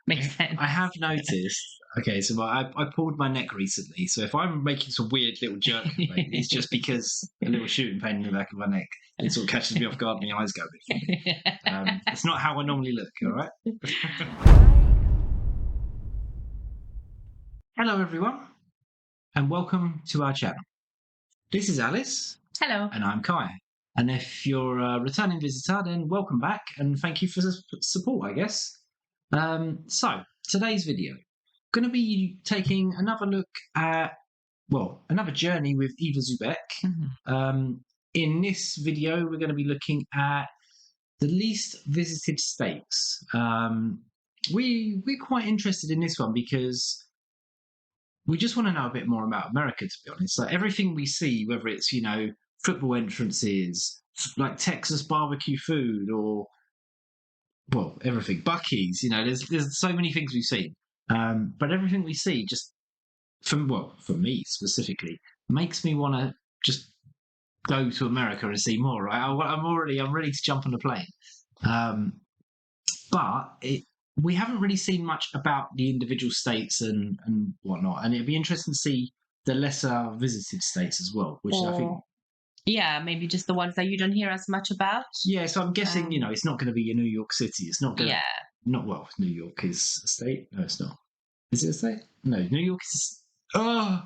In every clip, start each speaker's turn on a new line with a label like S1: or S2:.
S1: Makes sense.
S2: I have noticed. Okay, so I pulled my neck recently. So if I'm making some weird little jerk, it's just because a little shooting pain in the back of my neck. It sort of catches me off guard, and my eyes go a bit funny. It's not how I normally look. All right. Hello, everyone, and welcome to our channel. This is Alice.
S1: Hello.
S2: And I'm Kai. And if you're a returning visitor, then welcome back and thank you for the support, I guess. So, today's video, going to be taking another look at, another journey with Eva Zubek.
S1: Mm-hmm.
S2: In this video, we're going to be looking at the least visited states. We're quite interested in this one because we just want to know a bit more about America, to be honest. Like everything we see, whether it's, football entrances, like Texas barbecue food, or everything. Buc-ee's, there's so many things we've seen. But everything we see just for me specifically, makes me want to just go to America and see more, right? I'm ready to jump on a plane. But we haven't really seen much about the individual states and whatnot. And it'd be interesting to see the lesser visited states as well, which I think.
S1: Yeah, maybe just the ones that you don't hear as much about.
S2: Yeah, so I'm guessing, it's not going to be in New York City. It's not going to. Yeah. New York is a state. No, it's not. Is it a state? No, New York is. Oh,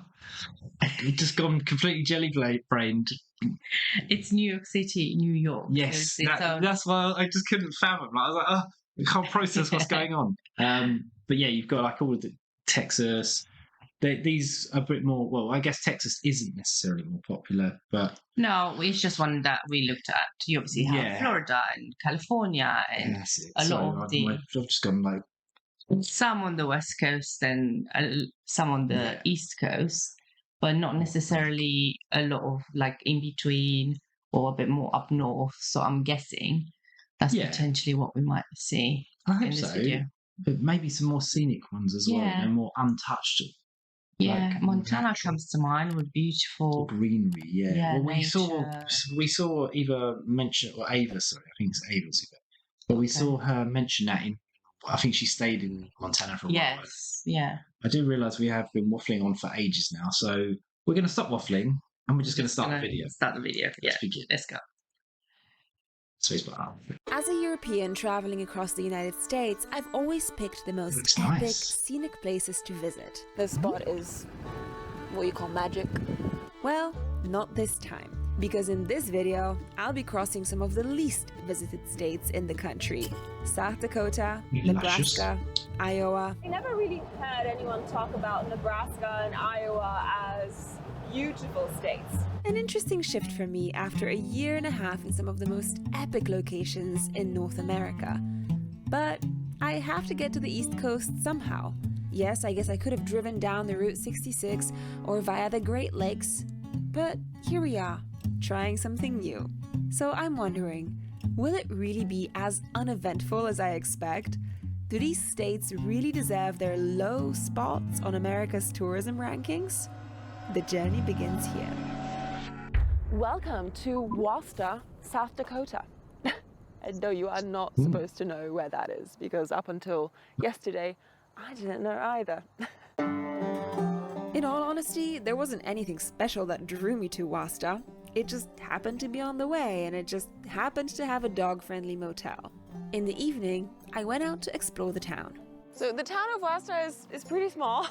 S2: I've just gone completely jelly-brained.
S1: It's New York City, New York.
S2: Yes, that's why I just couldn't fathom. I was like, I can't process what's going on. But yeah, you've got like all of the Texas. These are a bit more. Well, I guess Texas isn't necessarily more popular, but
S1: no, it's just one that we looked at. You obviously have Florida and California, and a lot of the.
S2: I've just gone like
S1: some on the West Coast and some on the East Coast, but not necessarily a lot of like in between or a bit more up north. So I'm guessing that's potentially what we might see in this video.
S2: But maybe some more scenic ones as well, and more untouched.
S1: Yeah, like Montana comes to mind with beautiful
S2: greenery. Yeah, well, we saw Eva mention, or Ava, sorry, I think it's Ava, but we saw her mention that in. I think she stayed in Montana for a while.
S1: Yes, yeah.
S2: I do realise we have been waffling on for ages now, so we're going to stop waffling and we're just going to start the video.
S1: Start the video. Let's begin. Let's go.
S3: As a European traveling across the United States, I've always picked the most epic, scenic places to visit.
S4: This spot is what you call magic.
S3: Well, not this time, because in this video, I'll be crossing some of the least visited states in the country. South Dakota, Nebraska, Iowa.
S4: I never really heard anyone talk about Nebraska and Iowa as beautiful states.
S3: An interesting shift for me after a year and a half in some of the most epic locations in North America. But I have to get to the East Coast somehow. Yes, I guess I could have driven down the Route 66 or via the Great Lakes, but here we are, trying something new. So I'm wondering, will it really be as uneventful as I expect? Do these states really deserve their low spots on America's tourism rankings? The journey begins here.
S4: Welcome to Wasa, South Dakota. And no, you are not supposed to know where that is, because up until yesterday, I didn't know either.
S3: In all honesty, there wasn't anything special that drew me to Wasa. It just happened to be on the way, and it just happened to have a dog-friendly motel. In the evening, I went out to explore the town.
S4: So the town of Wasa is pretty small.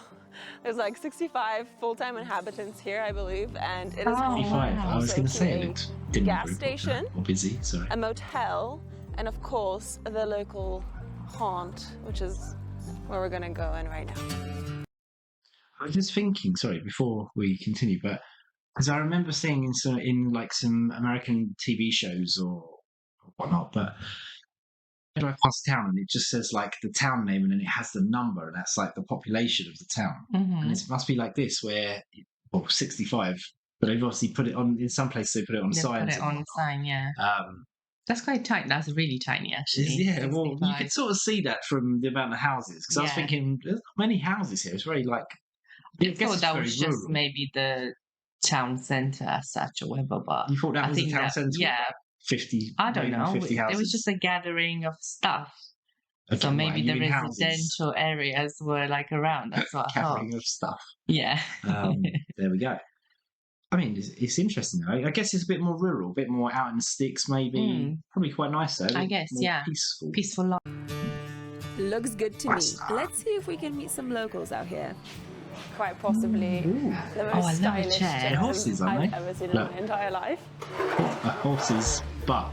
S4: There's like 65 full-time inhabitants here, I believe, and it is home.
S2: I was going to say it didn't
S4: gas station,
S2: or busy, sorry.
S4: A motel, and of course the local haunt, which is where we're going to go in right now.
S2: I was just thinking, sorry, before we continue, but because I remember seeing in like some American TV shows or whatnot, but I drive past town and it just says like the town name and then it has the number and that's like the population of the town. And it must be like this where, 65, but they've obviously put it on, in some places they put it on signs.
S1: Put it on the sign, yeah. That's quite tiny. That's really tiny, actually.
S2: Yeah, well, you could sort of see that from the amount of houses. Because I was thinking, there's not many houses here. It's very like.
S1: I thought that was just maybe the town centre as such or whatever, but
S2: you thought that was the town centre?
S1: Yeah.
S2: 50.
S1: I don't know.
S2: 50 houses.
S1: It was just a gathering of stuff. So
S2: Again,
S1: maybe the
S2: you in houses
S1: residential areas were like around. That's what I thought.
S2: carrying of stuff.
S1: Yeah.
S2: There we go. I mean, it's interesting though. I guess it's a bit more rural, a bit more out in the sticks, maybe. Probably quite nice though.
S1: I guess,
S2: more
S1: yeah.
S2: peaceful.
S1: Peaceful life.
S3: Looks good to me.
S2: Wasa.
S3: Let's see if we can meet some locals out here.
S4: Quite possibly the most
S1: Oh, I love a
S4: stylish
S1: chair.
S4: gentleman
S2: Horses, aren't
S4: I've
S2: they?
S4: ever seen in
S2: Look.
S4: my entire life.
S2: A horse's butt.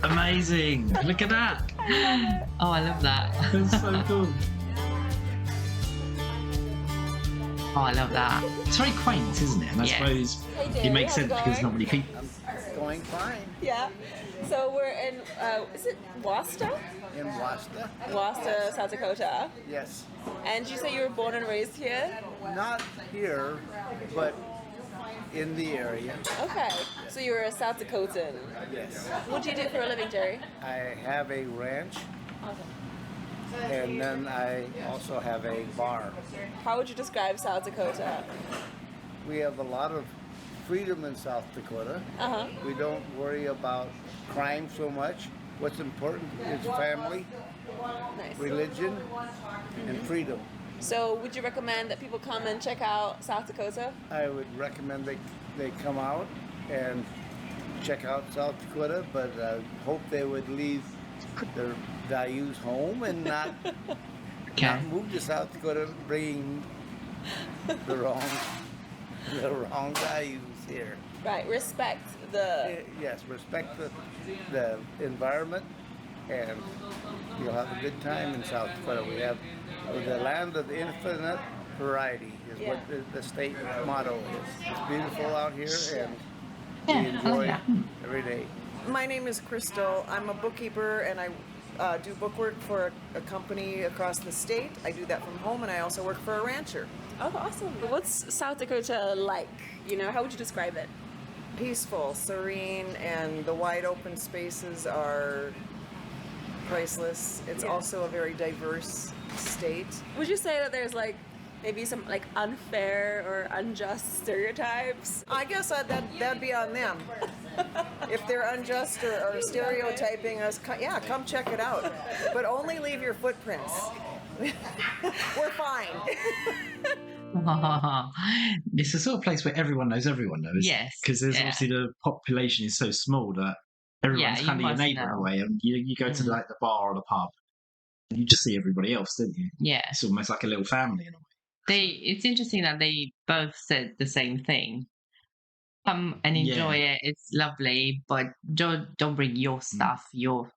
S2: Amazing! Look at that.
S1: Oh, I love that.
S2: That's so cool.
S1: Oh, I love that.
S2: It's very quaint, isn't it? And I
S1: Yeah.
S2: suppose
S4: Hey,
S2: it
S4: Jerry,
S2: makes
S4: how's it
S2: sense because
S4: going?
S2: not many people.
S5: Going fine
S4: Yeah. So we're in, is it Wasta?
S5: in Wasta.
S4: Wasta, South Dakota.
S5: Yes,
S4: And you say you were born and raised here?
S5: not here, but in the area.
S4: Okay. So you're a South Dakotan.
S5: Yes,
S4: What do you do for a living, Jerry?
S5: I have a ranch,
S4: Awesome.
S5: and then I also have a bar.
S4: How would you describe South Dakota?
S5: We have a lot of freedom in South Dakota.
S4: Uh-huh.
S5: We don't worry about crime so much. What's important is family,
S4: Nice.
S5: religion, and freedom.
S4: So would you recommend that people come and check out South Dakota?
S5: I would recommend they come out and check out South Dakota, but I hope they would leave their values home and not move to South Dakota bringing the wrong values here.
S4: Right. Respect the.
S5: Yes, respect the environment, and you'll have a good time in South Dakota. We have the land of infinite variety is
S4: Yeah.
S5: what the state motto is. It's beautiful out here, and
S1: Yeah,
S5: we
S1: I
S5: enjoy
S1: like
S5: it
S1: that.
S5: every day.
S6: My name is Crystal. I'm a bookkeeper and I do bookwork for a company across the state. I do that from home and I also work for a rancher.
S4: Oh, awesome. What's South Dakota like? You know, how would you describe it?
S6: Peaceful, serene, and the wide open spaces are priceless. It's
S4: Yeah.
S6: also a very diverse state.
S4: Would you say that there's like maybe some like unfair or unjust stereotypes?
S6: I guess that'd be on them. If they're unjust or stereotyping us, come check it out. But only leave your footprints. We're fine.
S2: It's the sort of place where everyone knows everyone knows.
S1: Yes,
S2: Because there's
S1: yeah.
S2: obviously the population is so small that everyone's
S1: you
S2: kind of your
S1: must
S2: neighbour in a
S1: know.
S2: way. And you go to
S1: Mm.
S2: like the bar or the pub, and you just see everybody else, don't you?
S1: Yeah.
S2: It's almost like a little family in a way.
S1: It's interesting that they both said the same thing. Come and enjoy it. It's lovely, but don't bring your stuff, your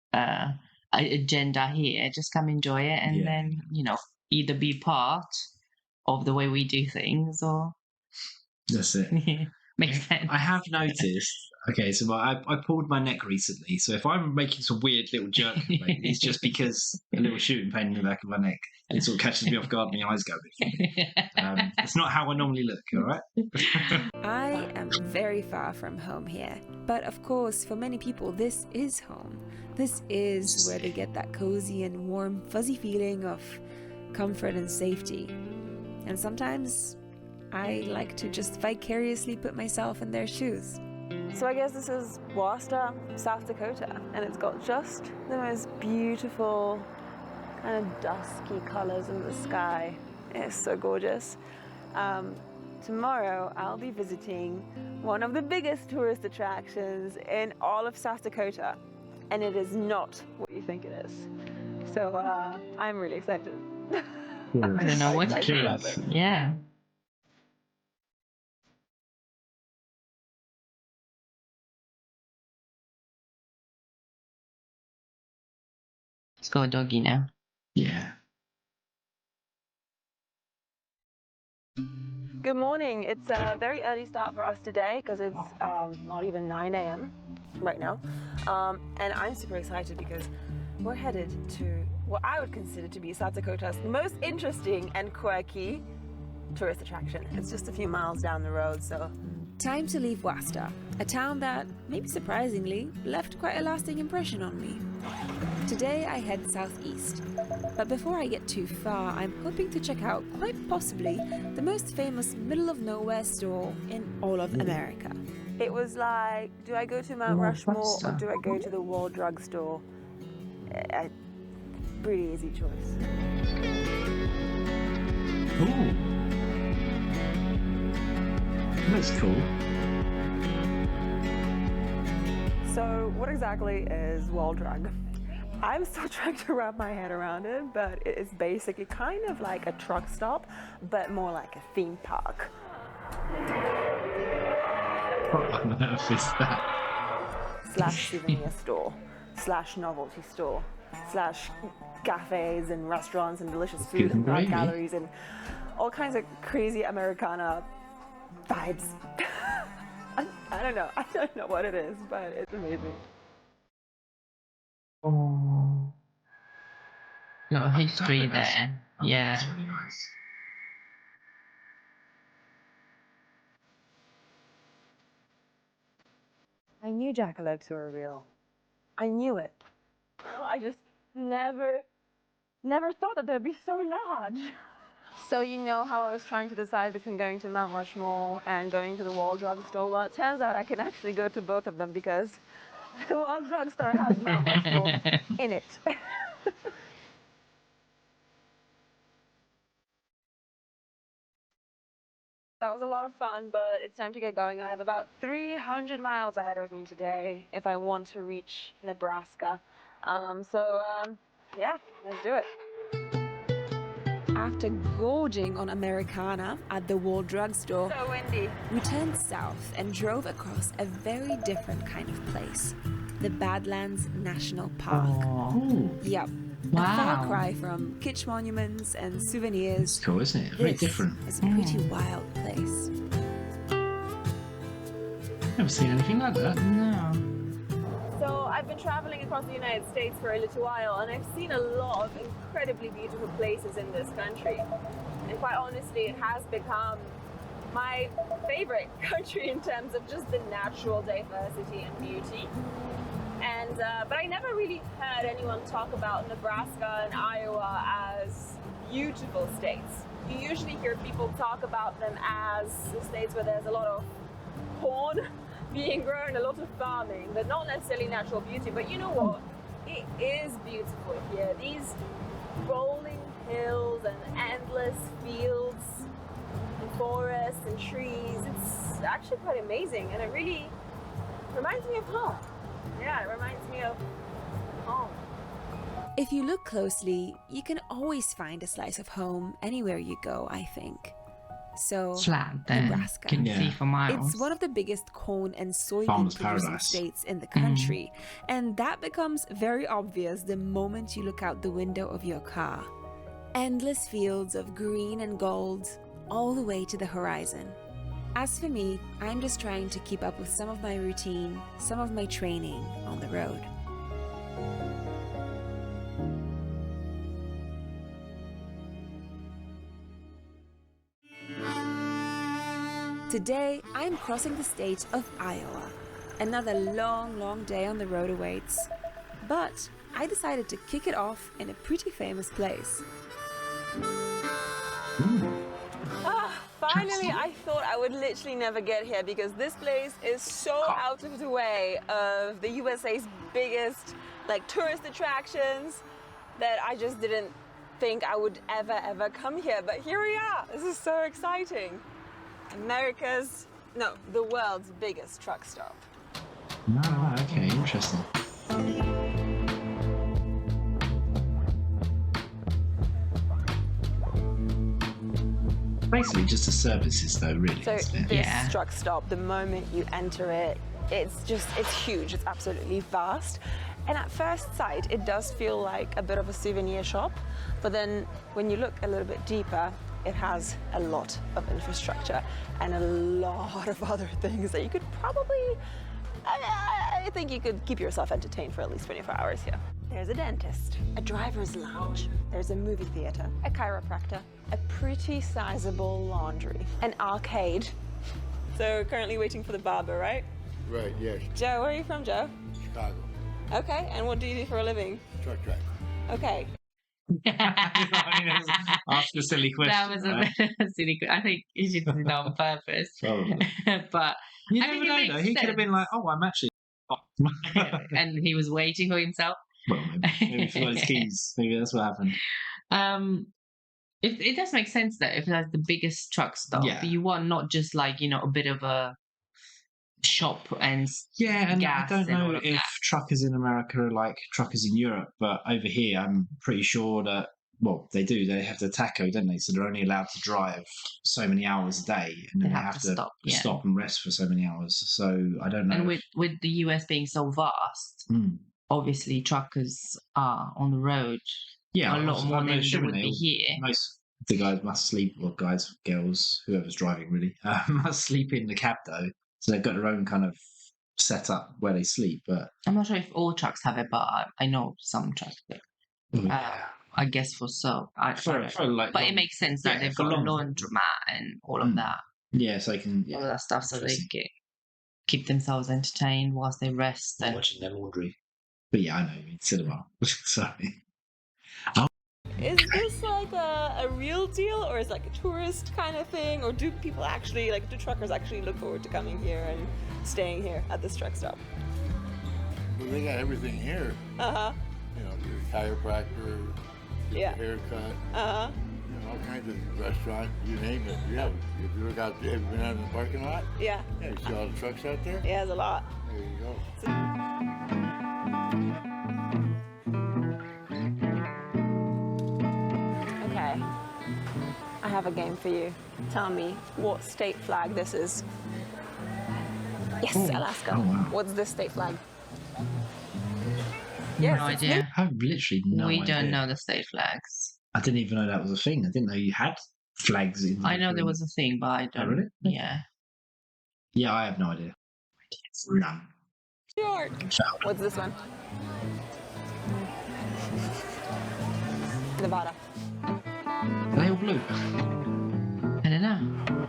S1: agenda here. Just come enjoy it, and
S2: Yeah.
S1: then either be part of the way we do things, or
S2: That's it.
S1: makes sense.
S2: I have noticed. Okay, so I pulled my neck recently. So if I'm making some weird little jerk, it's just because a little shooting pain in the back of my neck. It sort of catches me off guard, and my eyes go a bit funny. It's not how I normally look. All right.
S3: I am very far from home here, but of course, for many people, this is home. This is where they get that cozy and warm, fuzzy feeling of comfort and safety. And sometimes I like to just vicariously put myself in their shoes.
S4: So I guess this is Wasta, South Dakota, and it's got just the most beautiful kind of dusky colors in the sky. It's so gorgeous. Tomorrow I'll be visiting one of the biggest tourist attractions in all of South Dakota, and it is not what you think it is. So I'm really excited.
S1: I don't know what it
S2: Cheers.
S1: is. Yeah. Let's go doggy now.
S2: Yeah.
S4: Good morning. It's a very early start for us today because it's not even 9 a.m. right now. And I'm super excited because we're headed to what I would consider to be South Dakota's most interesting and quirky tourist attraction. It's just a few miles down the road, so
S3: Time to leave Wasta, a town that, maybe surprisingly, left quite a lasting impression on me. Today I head southeast, but before I get too far, I'm hoping to check out, quite possibly, the most famous middle-of-nowhere store in all of America.
S4: it was like, do I go to Mount
S1: Mount
S4: Rushmore or
S1: Rushmore.
S4: do I go to the Wall Drug Store? pretty easy choice.
S2: Ooh. That's cool.
S4: So what exactly is wall drug? I'm still trying to wrap my head around it, but it's basically kind of like a truck stop, but more like a theme park.
S2: What on earth is that?
S4: / souvenir store, / novelty store, / cafes and restaurants and delicious food
S2: Good
S4: and art
S2: gravy.
S4: galleries and all kinds of crazy Americana vibes. I don't know. I don't know what it is, but it's amazing.
S1: Oh, got a history there. Yeah.
S2: That's really nice.
S4: I knew jackalopes were real. I knew it. I just never thought that they'd be so large. So you know how I was trying to decide between going to Mount Rushmore and going to the Wall Drug Store? Well, it turns out I can actually go to both of them because the Wall Drug Store has Mount Rushmore in it. That was a lot of fun, but it's time to get going. I have about 300 miles ahead of me today if I want to reach Nebraska. Yeah, let's do it.
S3: After gorging on Americana at the Wall Drug Store,
S4: So windy.
S3: we turned south and drove across a very different kind of place, the Badlands National Park.
S1: Oh,
S2: Ooh.
S3: Yep, a far
S1: wow.
S3: cry from kitsch monuments and souvenirs.
S2: It's cool, isn't it? Very
S3: This
S2: different.
S3: is a pretty wild place.
S2: Never seen anything like that.
S1: No.
S4: So I've been traveling across the United States for a little while, and I've seen a lot of incredibly beautiful places in this country. And quite honestly, it has become my favorite country in terms of just the natural diversity and beauty. And but I never really heard anyone talk about Nebraska and Iowa as beautiful states. You usually hear people talk about them as states where there's a lot of corn being grown, a lot of farming, but not necessarily natural beauty. But you know what? It is beautiful here. These rolling hills and endless fields and forests and trees. It's actually quite amazing, and it really reminds me of home. Yeah, it reminds me of home.
S3: If you look closely, you can always find a slice of home anywhere you go, I think. So,
S1: Flat then.
S3: Nebraska.
S1: Can
S2: Yeah.
S1: see for miles.
S3: It's one of the biggest corn and soybean
S2: Farmer's
S3: producing
S2: paradise.
S3: states in the country, and that becomes very obvious the moment you look out the window of your car. Endless fields of green and gold, all the way to the horizon. As for me, I'm just trying to keep up with some of my routine, some of my training on the road. Today, I'm crossing the state of Iowa. Another long day on the road awaits. But I decided to kick it off in a pretty famous place.
S4: Finally, I thought I would literally never get here because this place is so out of the way of the USA's biggest tourist attractions that I just didn't think I would ever come here. But here we are. This is so exciting. The world's biggest truck stop.
S2: Ah, okay, interesting. Basically, just a services, though, really.
S4: So
S2: isn't it?
S4: this
S1: Yeah.
S4: truck stop, the moment you enter it, it's huge. It's absolutely vast. And at first sight, it does feel like a bit of a souvenir shop. But then when you look a little bit deeper, it has a lot of infrastructure and a lot of other things that you could probably, I think you could keep yourself entertained for at least 24 hours here. There's a dentist, a driver's lounge, there's a movie theater, a chiropractor, a pretty sizable laundry, an arcade. So currently waiting for the barber, right?
S7: Right, yes.
S4: Joe, where are you from, Joe?
S7: Chicago.
S4: Okay, and what do you do for a living?
S7: Truck driver.
S4: Okay.
S2: Ask a silly question.
S1: That was a bit of a silly question. I think he did it on purpose.
S2: Probably.
S1: But
S2: You
S1: I
S2: never
S1: think it
S2: know,
S1: makes
S2: though. He could have been
S1: sense.
S2: like, oh, I'm actually...
S1: And he was waiting for himself.
S2: Well, maybe he forgot his keys. Maybe that's what happened.
S1: It does make sense that if that's the biggest truck stop,
S2: Yeah.
S1: you want not just like, you know, a bit of a shop and
S2: Yeah, and
S1: gas
S2: I don't
S1: and all
S2: know
S1: of
S2: if
S1: that.
S2: truckers in America are like truckers in Europe, but over here, I'm pretty sure that, well, they do. They have the taco, don't they? So they're only allowed to drive so many hours a day, and then they have to stop and rest for so many hours. So I don't know.
S1: And with the US being so vast, obviously truckers are on the road a lot more than they would be here.
S2: Most of the guys must sleep, or guys, girls, whoever's driving really, must sleep in the cab though. So they've got their own kind of setup where they sleep. But
S1: I'm not sure if all trucks have it, but I know some trucks do. I guess for so. But it makes sense that they've got a laundromat and all of that.
S2: Yeah, so they can
S1: all of that stuff, so they can keep themselves entertained whilst they rest and
S2: watching their laundry. But yeah, I know. I mean, cinema. Sorry.
S4: Is this like a real deal, or is it like a tourist kind of thing, or do people actually, like, do truckers actually look forward to coming here and staying here at this truck stop?
S5: Well, they got everything here. You know, your chiropractor, your haircut. You know, all kinds of restaurant, you name it. Yeah. If you look out there, have you been out in the parking lot?
S4: Yeah.
S5: Yeah, you see all the trucks out there?
S4: Yeah, there's a lot.
S5: There you go.
S4: Okay. I have a game for you. Tell me what state flag this is. Yes, Alaska.
S2: Oh, wow.
S4: What's this state flag?
S1: no idea.
S2: I have literally no idea.
S1: We don't know the state flags.
S2: I didn't even know that was a thing. I didn't know you had flags in.
S1: I know there was a thing, but I don't.
S2: Oh, really?
S1: Yeah.
S2: Yeah, I have no idea. None.
S4: New York. What's this one? Nevada.
S2: Are they all blue?
S1: I don't know.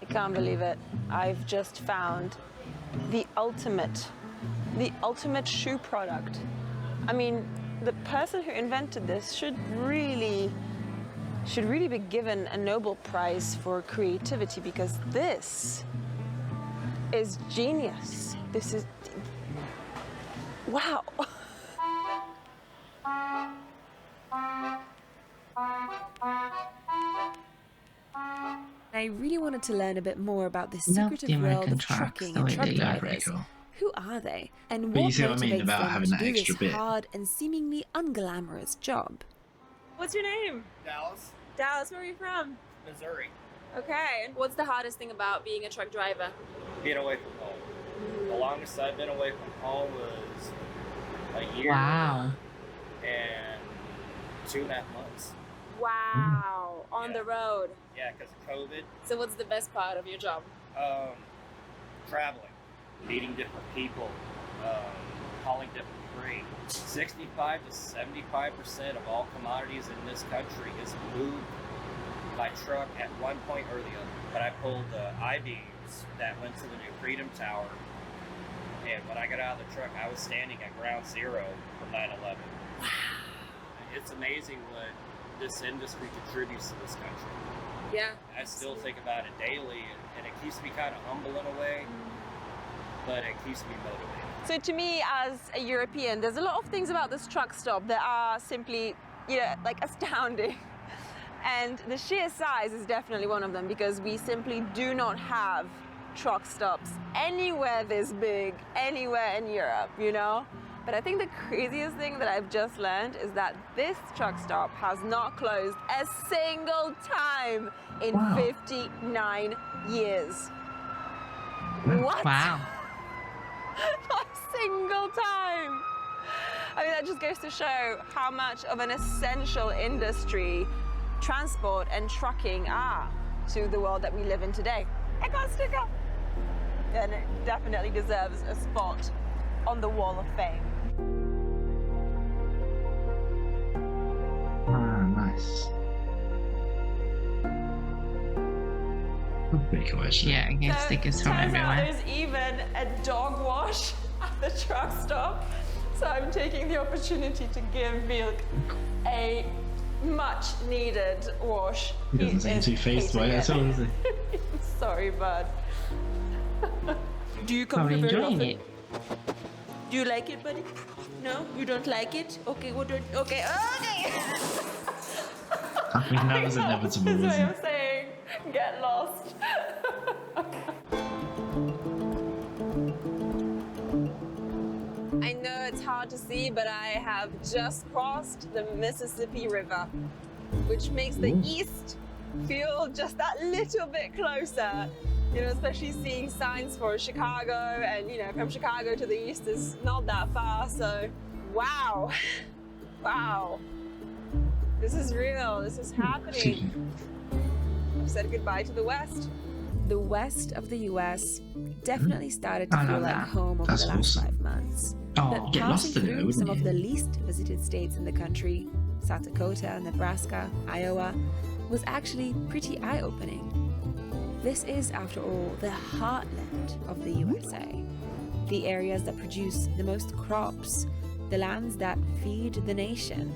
S4: I can't believe it. I've just found the ultimate shoe product. I mean, the person who invented this should really be given a Nobel Prize for creativity, because this is genius. This is, wow.
S3: I really wanted to learn a bit more about the
S1: Love the
S3: secretive world
S1: American
S3: of
S1: trucks,
S3: trucking
S1: the
S3: and
S1: way
S3: truck
S1: they look.
S3: drivers.
S2: Cool.
S3: Who are they? And
S2: But
S3: what
S2: you see what I mean
S3: motivates
S2: about
S3: them
S2: having
S3: to
S2: that
S3: do
S2: extra
S3: this
S2: bit.
S3: hard and seemingly unglamorous job?
S4: What's your name?
S7: Dallas,
S4: Dallas, where are you from?
S7: Missouri.
S4: Okay, and what's the hardest thing about being a truck driver?
S7: Being away from home. The longest I've been away from home was a year
S1: Wow.
S7: and 2.5 months.
S4: Wow, on the road.
S7: Yeah, because of COVID.
S4: So what's the best part of your job?
S7: Traveling, meeting different people, hauling different freight. 65 to 75% of all commodities in this country is moved by truck at one point or the other. But I pulled the I-beams that went to the new Freedom Tower, and when I got out of the truck, I was standing at ground zero for 9/11. Wow. It's amazing what this industry contributes to this country.
S4: Yeah.
S7: I still think about it daily, and it keeps me kind of humble in a way, but it keeps me motivated.
S4: So to me, as a European, there's a lot of things about this truck stop that are simply, you know, like astounding. And the sheer size is definitely one of them, because we simply do not have truck stops anywhere this big, anywhere in Europe, you know? But I think the craziest thing that I've just learned is that this truck stop has not closed a single time in 59 years. What?
S1: Wow.
S4: Not a single time. I mean, that just goes to show how much of an essential industry transport and trucking are to the world that we live in today. I got a sticker. And it definitely deserves a spot on the wall of fame.
S2: Ah, nice. Pretty cool, actually.
S1: Yeah, I get stickers from
S4: turns out
S1: everywhere.
S4: there's even a dog wash at the truck stop. So I'm taking the opportunity to give Milk a much needed wash.
S2: He doesn't seem too phased by it at all, does he?
S4: Sorry, bud. Do you come
S1: Probably
S4: here very
S1: enjoying
S4: often?
S1: it.
S4: Do you like it, buddy? No, you don't like it? Okay, what don't? Okay.
S2: I mean, that was inevitable,
S4: That's what
S2: wasn't
S4: I'm
S2: it?
S4: saying. Get lost. I know it's hard to see, but I have just crossed the Mississippi River, which makes the east feel just that little bit closer. You know, especially seeing signs for Chicago, and you know, from Chicago to the east is not that far. So, wow, wow, this is real. This is happening. I've said goodbye to the west.
S3: The west of the US definitely started to
S1: I
S3: feel
S1: love
S3: like
S1: that.
S3: home over
S2: That's
S3: the last
S2: awesome.
S3: 5 months.
S1: Oh,
S3: But
S2: get lost
S3: passing
S2: in it,
S3: through
S2: wouldn't
S3: some of
S2: you?
S3: the least visited states in the country, South Dakota, Nebraska, Iowa, was actually pretty eye-opening. This is, after all, the heartland of the USA. The areas that produce the most crops, the lands that feed the nation,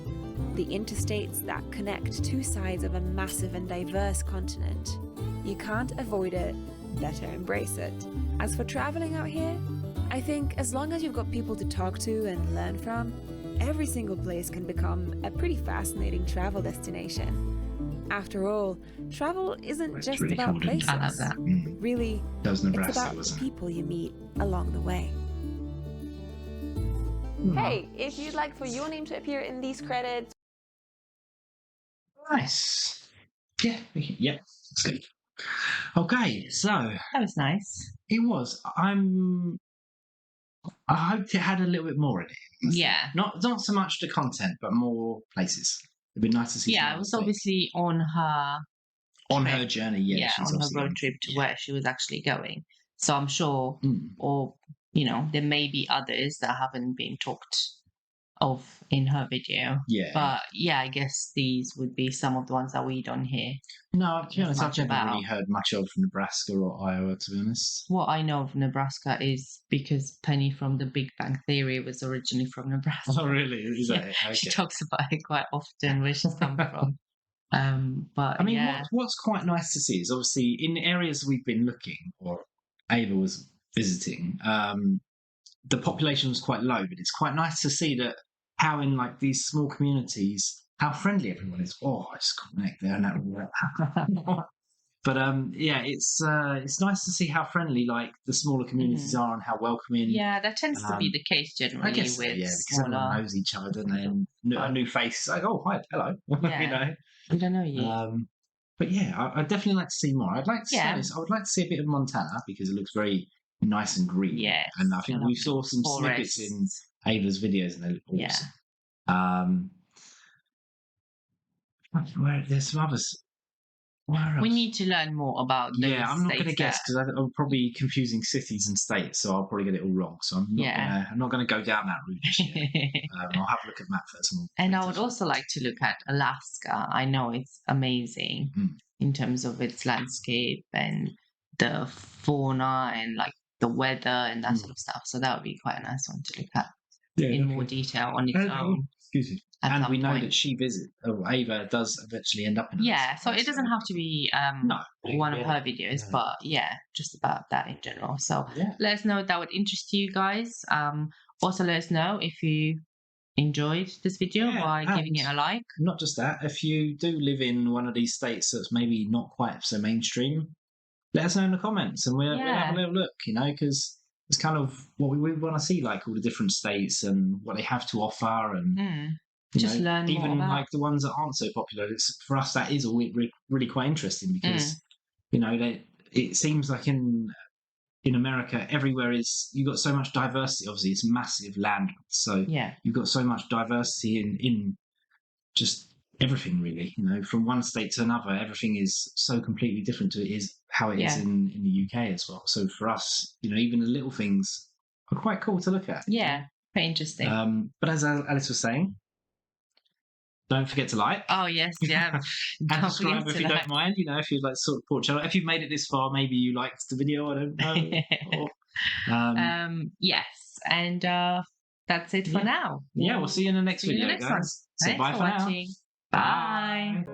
S3: the interstates that connect two sides of a massive and diverse continent. You can't avoid it, better embrace it. As for traveling out here, I think as long as you've got people to talk to and learn from, every single place can become a pretty fascinating travel destination. After all, travel isn't
S2: It's
S3: just
S2: really
S3: about
S2: cool, didn't it?
S3: places.
S1: I love that.
S3: Really,
S2: That was
S3: it's
S2: Nebraska,
S3: about the
S2: wasn't it?
S3: people you meet along the way.
S4: Hey, if you'd like for your name to appear in these credits,
S2: Nice. Yeah, yeah, that's good. Okay, so
S1: That was nice.
S2: it was. I hoped it had a little bit more in it.
S1: Yeah.
S2: Not so much the content, but more places. It'd be nice to see. some
S1: Yeah, it
S2: other
S1: was
S2: stuff.
S1: obviously on her
S2: on
S1: trip.
S2: her journey. Yeah, she's
S1: on her
S2: obviously
S1: road trip to where she was actually going. So I'm sure,
S2: Mm.
S1: or you know, there may be others that haven't been talked of in her video.
S2: Yeah.
S1: But yeah, I guess these would be some of the ones that we don't hear.
S2: No, to be honest, I've
S1: much
S2: never
S1: about.
S2: really heard much of Nebraska or Iowa, to be honest.
S1: What I know of Nebraska is because Penny from The Big Bang Theory was originally from Nebraska.
S2: Oh, really? Is that it? Okay.
S1: She talks about it quite often, where she's come from. But
S2: I mean,
S1: yeah,
S2: what's quite nice to see is obviously in areas we've been looking, or Ava was visiting, the population was quite low, but it's quite nice to see that how in like these small communities, how friendly everyone is. Oh, I just can't connect there and that. But yeah, it's nice to see how friendly like the smaller communities are and how welcoming.
S1: yeah, that tends to be the case generally.
S2: I guess so,
S1: with
S2: yeah, because
S1: smaller.
S2: everyone knows each other, don't they? And a new face, like, oh, hi, hello,
S1: Yeah.
S2: you know.
S1: We don't know yet.
S2: But yeah, I'd definitely like to see more. I'd like to
S1: Yeah.
S2: I would like to see a bit of Montana because it looks very nice and green.
S1: Yes,
S2: and I think
S1: I
S2: we
S1: love
S2: saw some snippets in Ava's videos and they look
S1: Yeah.
S2: awesome. Where there's some others. Where else?
S1: We need to learn more about those
S2: Yeah, I'm not going to
S1: states
S2: guess because I'm probably confusing cities and states, so I'll probably get it all wrong. So I'm not going to go down that route just yet. I'll have a look at map first.
S1: And I would also like to look at Alaska. I know it's amazing in terms of its landscape and the fauna and like the weather and that sort of stuff. So that would be quite a nice one to look at in more detail on its own.
S2: Excuse me.
S1: at
S2: And
S1: some
S2: we know
S1: point.
S2: that Ava does eventually end up in
S1: Yeah, so it doesn't have to be one of
S2: yeah.
S1: her videos, but yeah, just about that in general. So
S2: Yeah.
S1: let us know if that would interest you guys. Also, let us know if you enjoyed this video
S2: Yeah,
S1: by giving it
S2: and
S1: a like.
S2: Not just that, if you do live in one of these states that's maybe not quite so mainstream, let us know in the comments and we'll have a little look, you know, because it's kind of what we want to see, like all the different states and what they have to offer and
S1: Just learn more
S2: even
S1: about.
S2: like the ones that aren't so popular. It's for us that is all really quite interesting because you know it seems like in America everywhere you've got so much diversity. Obviously, it's massive land, so you've got so much diversity in just everything really. You know, from one state to another, everything is so completely different to how it is in the UK as well. So for us, you know, even the little things are quite cool to look at.
S1: Yeah, very interesting.
S2: But as Alice was saying, don't forget to like.
S1: Oh yes, yeah.
S2: And subscribe if you don't mind. You know, if you'd like to support the channel. If you've made it this far, maybe you liked the video. I don't know.
S1: Yes, and that's it for now.
S2: Yeah, we'll see you in the next
S1: See you in
S2: video,
S1: the next one.
S2: guys. So
S1: Thanks
S2: bye
S1: for
S2: for now.
S1: watching. Bye.